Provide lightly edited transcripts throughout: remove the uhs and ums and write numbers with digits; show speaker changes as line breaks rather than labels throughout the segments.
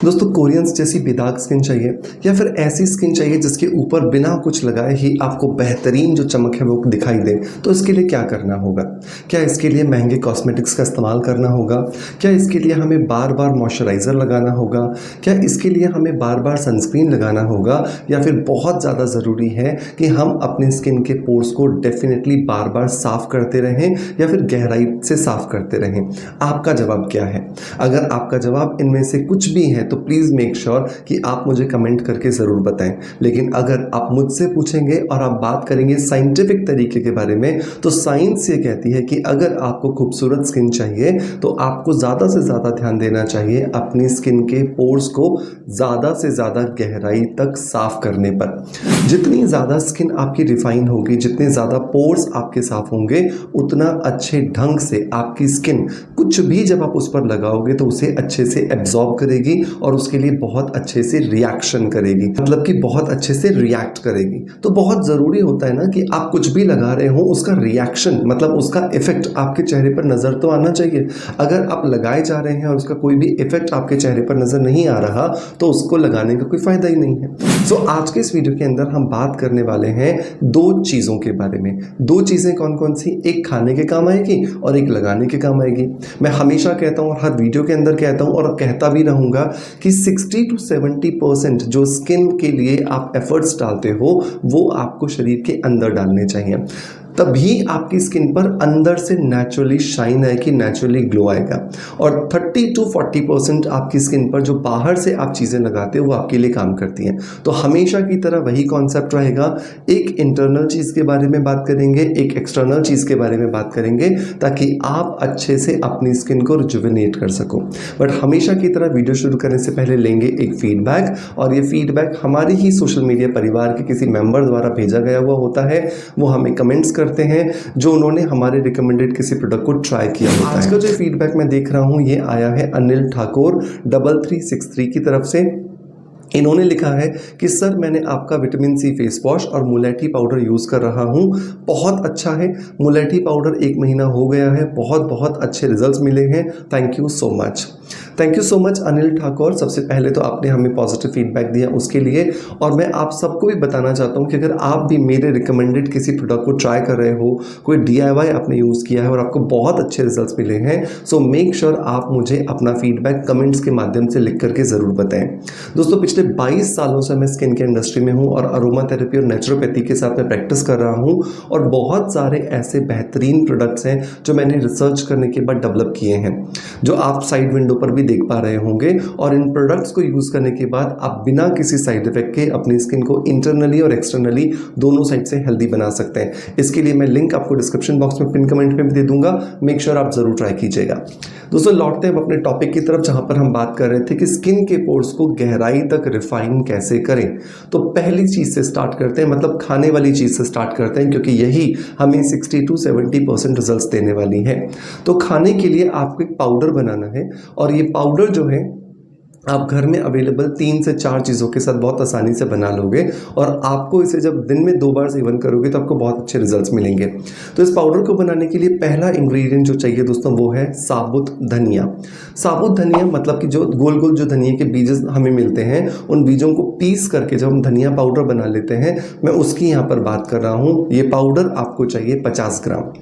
दोस्तों कोरियंस जैसी बेदाग स्किन चाहिए या फिर ऐसी स्किन चाहिए जिसके ऊपर बिना कुछ लगाए ही आपको बेहतरीन जो चमक है वो दिखाई दे, तो इसके लिए क्या करना होगा? क्या इसके लिए महंगे कॉस्मेटिक्स का इस्तेमाल करना होगा? क्या इसके लिए हमें बार बार मॉइस्चराइज़र लगाना होगा? क्या इसके लिए हमें बार बार सनस्क्रीन लगाना होगा? या फिर बहुत ज़्यादा ज़रूरी है कि हम अपने स्किन के पोर्स को डेफिनेटली बार बार साफ़ करते रहें या फिर गहराई से साफ़ करते रहें? आपका जवाब क्या है? अगर आपका जवाब इनमें से कुछ भी है तो प्लीज़ मेक श्योर कि आप मुझे कमेंट करके ज़रूर बताएं। लेकिन अगर आप मुझसे पूछेंगे और आप बात करेंगे साइंटिफिक तरीके के बारे में, तो साइंस ये कहती है कि अगर आपको खूबसूरत स्किन चाहिए तो आपको ज़्यादा से ज़्यादा ध्यान देना चाहिए अपनी स्किन के पोर्स को ज़्यादा से ज़्यादा गहराई तक साफ़ करने पर। जितनी ज़्यादा स्किन आपकी रिफाइन होगी, जितने ज़्यादा पोर्स आपके साफ़ होंगे, उतना अच्छे ढंग से आपकी स्किन कुछ भी जब आप उस पर लगाओगे तो उसे अच्छे से एब्जॉर्ब करेगी और उसके लिए बहुत अच्छे से रिएक्शन करेगी, मतलब कि बहुत अच्छे से रिएक्ट करेगी। तो बहुत ज़रूरी होता है ना कि आप कुछ भी लगा रहे हो, उसका रिएक्शन मतलब उसका इफेक्ट आपके चेहरे पर नज़र तो आना चाहिए। अगर आप लगाए जा रहे हैं और उसका कोई भी इफेक्ट आपके चेहरे पर नज़र नहीं आ रहा तो उसको लगाने का कोई फ़ायदा ही नहीं है। सो आज के इस वीडियो के अंदर हम बात करने वाले हैं दो चीज़ों के बारे में। दो चीज़ें कौन कौन सी? एक खाने के काम आएगी और एक लगाने के काम आएगी। मैं हमेशा कहता हूँ और हर वीडियो के अंदर कहता हूँ और कहता भी रहूँगा कि 60 to 70% जो स्किन के लिए आप एफर्ट्स डालते हो वो आपको शरीर के अंदर डालने चाहिए, तभी आपकी स्किन पर अंदर से नेचुरली शाइन आएगी, नेचुरली ग्लो आएगा। और 30 to 40% आपकी स्किन पर जो बाहर से आप चीज़ें लगाते हो वो आपके लिए काम करती हैं। तो हमेशा की तरह वही कॉन्सेप्ट रहेगा, एक इंटरनल चीज़ के बारे में बात करेंगे, एक एक्सटर्नल चीज़ के बारे में बात करेंगे, ताकि आप अच्छे से अपनी स्किन को रिजुविनेट कर सको। बट हमेशा की तरह वीडियो शुरू करने से पहले लेंगे एक फीडबैक, और ये फीडबैक हमारे ही सोशल मीडिया परिवार के किसी मेंबर द्वारा भेजा गया हुआ होता है। वो हमें कमेंट्स करते हैं जो उन्होंने हमारे रिकमेंडेड किसी प्रोडक्ट को ट्राई किया होता है। आज का जो फीडबैक मैं देख रहा हूँ ये आया है अनिल ठाकुर 3363 की तरफ से। इन्होंने लिखा है कि सर मैंने आपका विटामिन सी फेस वॉश और मुलेठी पाउडर यूज़ कर रहा हूँ, बहुत अच्छा है। मुलेठी पाउडर 1 महीना हो गया है, बहुत अच्छे रिजल्ट्स मिले हैं। Thank you so much. Thank you so much Anil Thakur. सबसे पहले तो आपने हमें पॉजिटिव फीडबैक दिया उसके लिए, और मैं आप सबको भी बताना चाहता हूँ कि अगर आप भी मेरे रिकमेंडेड किसी प्रोडक्ट को ट्राई कर रहे हो, कोई DIY आपने यूज़ किया है और आपको बहुत अच्छे रिजल्ट्स मिले हैं, सो मेक श्योर आप मुझे अपना फीडबैक कमेंट्स के माध्यम से लिख करके ज़रूर बताएं। दोस्तों पिछले 22 सालों से मैं स्किन केयर इंडस्ट्री में हूँ और अरोमा थेरेपी और नेचुरोपैथी के साथ मैं प्रैक्टिस कर रहा हूँ, और बहुत सारे ऐसे बेहतरीन प्रोडक्ट्स हैं जो मैंने रिसर्च करने के बाद डेवलप किए हैं, जो आप साइड विंडो पर भी देख पा रहे होंगे। और इन प्रोडक्ट्स को यूज़ करने के बाद आप बिना किसी साइड इफेक्ट के अपनी स्किन को इंटरनली और एक्सटर्नली दोनों साइड से हेल्दी बना सकते हैं। इसके लिए मैं लिंक आपको डिस्क्रिप्शन बॉक्स में पिन कमेंट में भी दे दूंगा, मेक श्योर आप जरूर ट्राई कीजिएगा। दोस्तों लौटते हैं अपने टॉपिक की तरफ, जहां पर हम बात कर रहे थे कि स्किन के पोर्स को गहराई तक रिफाइन कैसे करें। तो पहली चीज़ से स्टार्ट करते हैं, मतलब खाने वाली चीज़ से स्टार्ट करते हैं, क्योंकि यही हमें 60 to 70% रिजल्ट्स देने वाली है। तो खाने के लिए आपको एक पाउडर बनाना है, और ये पाउडर जो है आप घर में अवेलेबल 3 से 4 चीज़ों के साथ बहुत आसानी से बना लोगे, और आपको इसे जब दिन में 2 बार सेवन करोगे तो आपको बहुत अच्छे रिजल्ट्स मिलेंगे। तो इस पाउडर को बनाने के लिए पहला इंग्रेडिएंट जो चाहिए दोस्तों वो है साबुत धनिया। साबुत धनिया मतलब कि जो गोल गोल जो धनिया के बीज हमें मिलते हैं, उन बीजों को पीस करके जब हम धनिया पाउडर बना लेते हैं, मैं उसकी यहाँ पर बात कर रहा हूँ। ये पाउडर आपको चाहिए 50 ग्राम।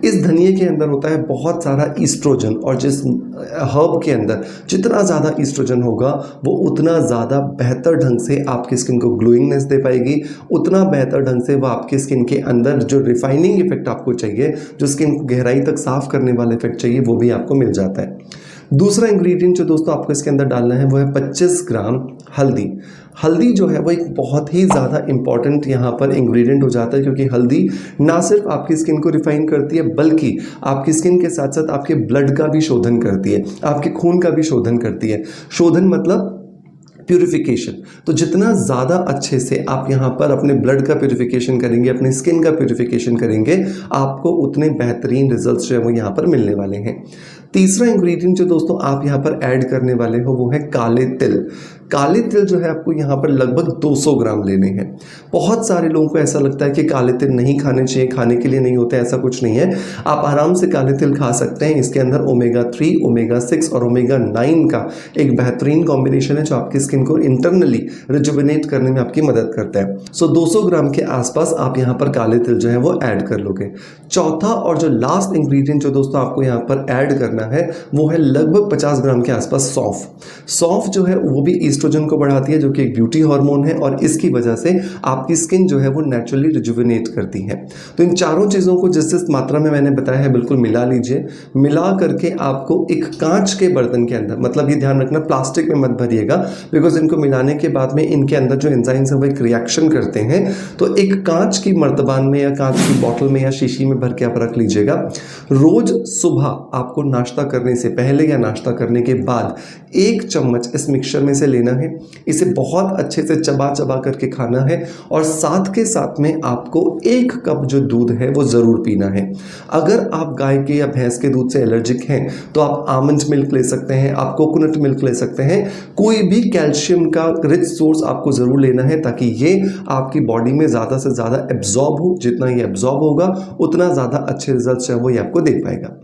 इस धनिया के अंदर होता है बहुत सारा ईस्ट्रोजन, और जिस हर्ब के अंदर जितना ज़्यादा ईस्ट्रोजन होगा वो उतना ज़्यादा बेहतर ढंग से आपकी स्किन को ग्लोइंगनेस दे पाएगी, उतना बेहतर ढंग से वो आपकी स्किन के अंदर जो रिफाइनिंग इफेक्ट आपको चाहिए, जो स्किन को गहराई तक साफ करने वाला इफेक्ट चाहिए, वो भी आपको मिल जाता है। दूसरा इंग्रेडिएंट जो दोस्तों आपको इसके अंदर डालना है वो है 25 ग्राम हल्दी। हल्दी जो है वो एक बहुत ही ज़्यादा इंपॉर्टेंट यहाँ पर इंग्रेडिएंट हो जाता है, क्योंकि हल्दी ना सिर्फ आपकी स्किन को रिफाइन करती है, बल्कि आपकी स्किन के साथ साथ आपके ब्लड का भी शोधन करती है, आपके खून का भी शोधन करती है। शोधन मतलब प्यूरिफिकेशन। तो जितना ज़्यादा अच्छे से आप यहाँ पर अपने ब्लड का प्यूरिफिकेशन करेंगे, अपने स्किन का प्यूरिफिकेशन करेंगे, आपको उतने बेहतरीन रिजल्ट्स जो है वो यहाँ पर मिलने वाले हैं। तीसरा इंग्रेडिएंट जो दोस्तों आप यहाँ पर ऐड करने वाले हो वो है काले तिल। काले तिल जो है आपको यहाँ पर लगभग 200 ग्राम लेने हैं। बहुत सारे लोगों को ऐसा लगता है कि काले तिल नहीं खाने चाहिए, खाने के लिए नहीं होते, ऐसा कुछ नहीं है। आप आराम से काले तिल खा सकते हैं। इसके अंदर ओमेगा 3, ओमेगा 6 और ओमेगा 9 का एक बेहतरीन कॉम्बिनेशन है जो आपकी स्किन को इंटरनली रिजुविनेट करने में आपकी मदद करता है। सो 200 ग्राम के आसपास आप यहाँ पर काले तिल जो है वो ऐड कर लोगे। चौथा और जो लास्ट इंग्रेडिएंट जो दोस्तों आपको यहाँ पर ऐड करना है वो है लगभग 50 ग्राम के आसपास सौंफ। सौंफ जो है वो भी ईस्ट्रोजन को बढ़ाती है जो कि एक ब्यूटी हार्मोन है और इसकी वजह से आपकी स्किन जो है वो नेचुरली रिजुविनेट करती है। तो इन चारों चीज़ों को जिस जिस मात्रा में मैंने बताया है बिल्कुल मिला लीजिए। मिला करके आपको एक कांच के बर्तन के अंदर, मतलब ये ध्यान रखना प्लास्टिक में मत भरिएगा, बिकॉज इनको मिलाने के बाद में इनके अंदर जो एंजाइम्स है वो एक रिएक्शन करते हैं। तो एक कांच की मर्तबान में या कांच की बॉटल में या शीशी में भर के आप रख लीजिएगा। रोज सुबह आपको नाश्ता करने से पहले या नाश्ता करने के बाद 1 चम्मच इस मिक्सचर में से लेना है। इसे बहुत अच्छे से चबा चबा करके खाना है और साथ के साथ में आपको 1 कप जो दूध है वो ज़रूर पीना है। अगर आप गाय के या भैंस के दूध से एलर्जिक हैं तो आप आमंड मिल्क ले सकते हैं, आप कोकोनट मिल्क ले सकते हैं। कोई भी कैल्शियम का रिच सोर्स आपको ज़रूर लेना है ताकि ये आपकी बॉडी में ज़्यादा से ज़्यादा एब्जॉर्ब हो। जितना ये एब्जॉर्ब होगा उतना ज़्यादा अच्छे रिजल्ट है वो ये आपको दे पाएगा।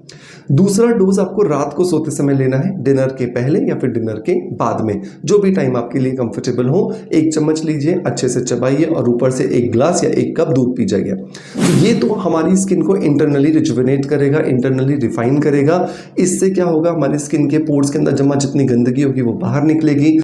दूसरा डोज आपको रात को सोते समय लेना है, डिनर के पहले या फिर डिनर के बाद में, जो भी टाइम आपके लिए कंफर्टेबल हो। 1 चम्मच लीजिए, अच्छे से चबाइए और ऊपर से 1 ग्लास या 1 कप दूध पी जाइए। तो ये तो हमारी स्किन को इंटरनली रिजुविनेट करेगा, इंटरनली रिफाइन करेगा। इससे क्या होगा, हमारी स्किन के पोर्स के अंदर जमा जितनी गंदगी होगी वो बाहर निकलेगी।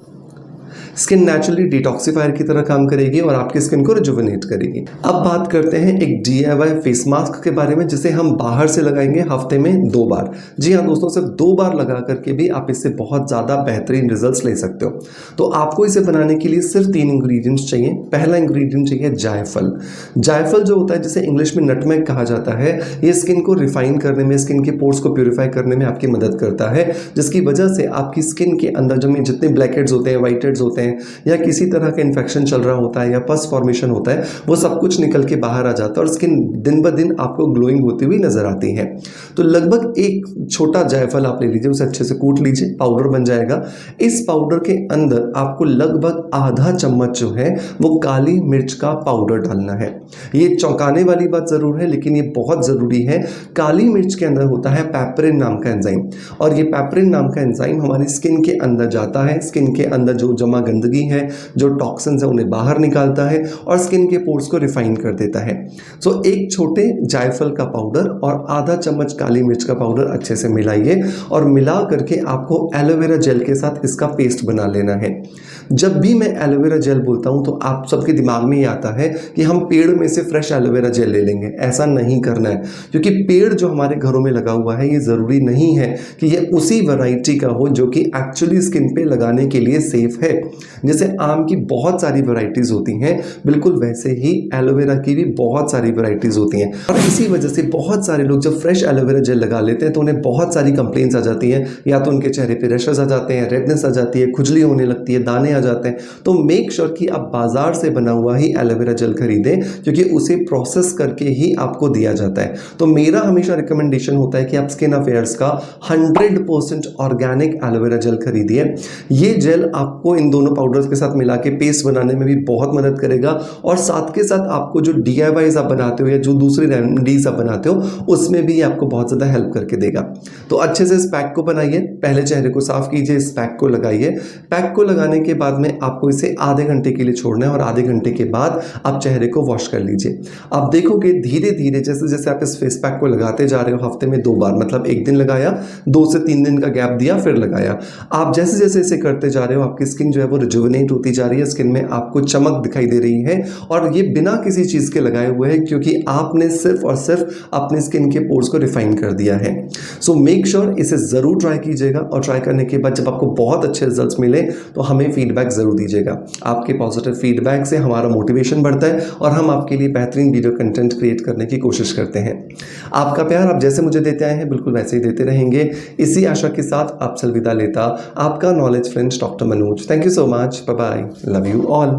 स्किन नेचुरली डिटॉक्सिफायर की तरह काम करेगी और आपकी स्किन को रिजुविनेट करेगी। अब बात करते हैं एक DIY फेस मास्क के बारे में जिसे हम बाहर से लगाएंगे हफ्ते में 2 बार। जी हाँ दोस्तों, सिर्फ 2 बार लगा करके भी आप इससे बहुत ज़्यादा बेहतरीन रिजल्ट्स ले सकते हो। तो आपको इसे बनाने के लिए सिर्फ 3 इंग्रेडिएंट्स चाहिए। पहला इंग्रेडिएंट चाहिए जायफल। जायफल जो होता है जिसे इंग्लिश में नटमेग कहा जाता है, ये स्किन को रिफाइन करने में, स्किन के पोर्स को प्यूरिफाई करने में आपकी मदद करता है, जिसकी वजह से आपकी स्किन के अंदर जमे जितने ब्लैक हेड्स होते हैं, व्हाइट हेड्स होते हैं या किसी तरह का इन्फेक्शन चल रहा होता है या पस फॉर्मेशन होता है, वो सब कुछ निकल के बाहर आ जाता है और स्किन दिन ब दिन आपको ग्लोइंग होती हुई नजर आती है। तो लगभग एक छोटा जायफल आप ले लीजिए, उसे अच्छे से कूट लीजिए, पाउडर बन जाएगा। इस पाउडर के अंदर आपको लगभग आधा चम्मच जो है वो काली मिर्च का पाउडर डालना है। ये चौंकाने वाली बात जरूर है लेकिन ये बहुत जरूरी है। काली मिर्च के अंदर होता है पेपरिन नाम का एंजाइम और ये पेपरिन नाम का एंजाइम हमारी स्किन के अंदर जाता है। स्किन के अंदर जो जमा गंदगी है, जो टॉक्सिन्स है, उन्हें बाहर निकालता है और स्किन के पोर्स को रिफाइन कर देता है। सो एक छोटे जायफल का पाउडर और आधा चम्मच काली मिर्च का पाउडर अच्छे से मिलाइए और मिला करके आपको एलोवेरा जेल के साथ इसका पेस्ट बना लेना है। जब भी मैं एलोवेरा जेल बोलता हूं तो आप सबके दिमाग में ये आता है कि हम पेड़ में से फ्रेश एलोवेरा जेल ले लेंगे। ऐसा नहीं करना है, क्योंकि पेड़ जो हमारे घरों में लगा हुआ है ये ज़रूरी नहीं है कि ये उसी वैरायटी का हो जो कि एक्चुअली स्किन पे लगाने के लिए सेफ है। जैसे आम की बहुत सारी वैरायटीज़ होती हैं, बिल्कुल वैसे ही एलोवेरा की भी बहुत सारी वैरायटीज़ होती हैं और इसी वजह से बहुत सारे लोग जब फ्रेश एलोवेरा जेल लगा लेते हैं तो उन्हें बहुत सारी कंप्लेंट्स आ जाती हैं। या तो उनके चेहरे पे रैशेस आ जाते हैं, रेडनेस आ जाती है, खुजली होने लगती है, दाने आ जाते हैं। तो मेक श्योर कि आप बाजार से बना हुआ ही एलोवेरा जेल खरीदें, क्योंकि उसे प्रोसेस करके ही आपको दिया जाता है। तो मेरा हमेशा रिकमेंडेशन होता है कि आप स्किन अफेयर्स का 100% ऑर्गेनिक एलोवेरा जेल खरीदिए। ये जेल आपको इन दोनों पाउडर्स के साथ मिला के पेस्ट बनाने में भी बहुत मदद करेगा और साथ के साथ आपको जो DIYs आप बनाते हो या जो दूसरी रेमेडीज आप बनाते हो उसमें भी आपको बहुत ज़्यादा हेल्प करके देगा। तो अच्छे से इस पैक को बनाइए, पहले चेहरे को साफ कीजिए, इस पैक को लगाइए। पैक को लगाने के बाद में आपको इसे आधे घंटे के लिए छोड़ना है और आधे घंटे के बाद आप चेहरे को वॉश कर लीजिए। आप देखोगे धीरे धीरे जैसे जैसे आप इस फेस पैक को लगाते जा रहे हो, हफ्ते में 2 बार, मतलब एक दिन लगाया, 2 से 3 दिन का गैप दिया, फिर लगाया। आप जैसे जैसे इसे करते जा रहे हो आपकी स्किन जो है वो रिजुविनेट होती जा रही है, स्किन में आपको चमक दिखाई दे रही है और ये बिना किसी चीज़ के लगाए हुए है, क्योंकि आपने सिर्फ और सिर्फ अपने स्किन के पोर्स को रिफाइन कर दिया है। सो मेक श्योर इसे ज़रूर ट्राई कीजिएगा और ट्राई करने के बाद जब आपको बहुत अच्छे रिजल्ट्स मिले तो हमें फीडबैक ज़रूर दीजिएगा। आपके पॉजिटिव फीडबैक से हमारा मोटिवेशन बढ़ता है और हम आपके लिए बेहतरीन वीडियो कंटेंट क्रिएट करने की कोशिश करते हैं। आपका प्यार आप जैसे मुझे देते आए हैं बिल्कुल वैसे ही देते रहेंगे। इसी आशा के साथ आपसे अलविदा लेता आपका knowledge friends doctor Manoj. Thank you so much, bye bye, love you all.